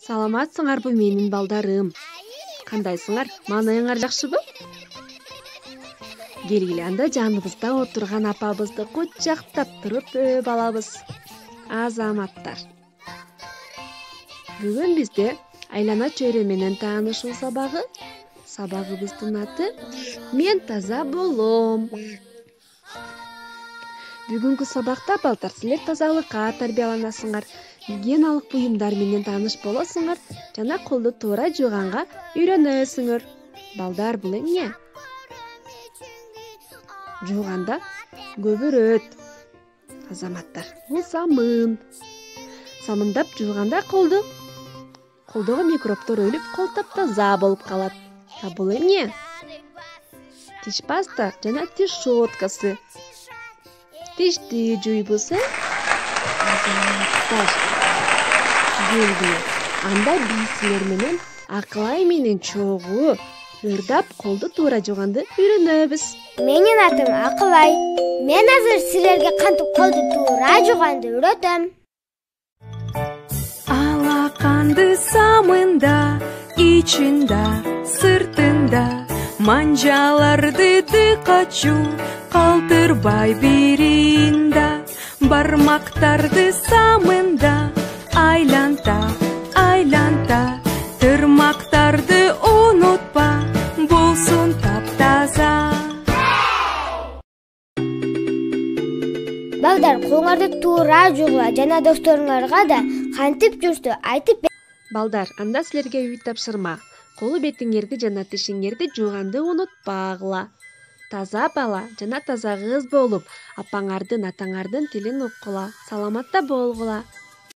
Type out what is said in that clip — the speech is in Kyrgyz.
Саламатсыңарбы менин балдарым? Кандайсыңар? Маанайыңар жакшыбы? Келгиле анда жаныбызда отурган апабызды кучактап туруп өп алабыз. Азаматтар. Бүгүн бизде айлана чөйрө менен таанышуу сабагы. Сабагыбыздын аты «Мен таза болом». Бүгүнкү сабакта балдар силер тазалыкка тарбияланасыңар, гигиеналык буюмдар менен тааныш болосуңар жана колду туура жууганга үйрөнөсүңөр. Балдар, бул эмне? Жууганда көбүрөт. Азаматтар, бул самын. Самындап жууганда колдогу микробтор өлүп, кол таптаза болуп калат. Бул эмне? Тиш паста жана тиш щеткасы. Тишти жуйбуз, Азаматтар. Келгиле, анда биз силер менен Акылай менен Чогуу ырдап колду туура жууганды үйрөнөбүз. Менин атым Акылай. Мен азыр силерге кантип колду туура жууганды үйрөтөм. Алаканды самында, ичинда, сыртында, манжаларды дыкачу, калтырбай биринда, бармактарды самында, айланта, айланта, тырмактарды унутпа, болсун таптаза. Балдар, колуңарды туура жуугула жана досторуңарга да кантип жүрсө айтып бер. Балдар, анда силерге үй тапшырма. Колу бетиңерди жана тишиңерди жууганды унутпагыла. Таза бала жана таза кыз болуп, апаңардын, атаңардын тилин уккула, саламатта болгула.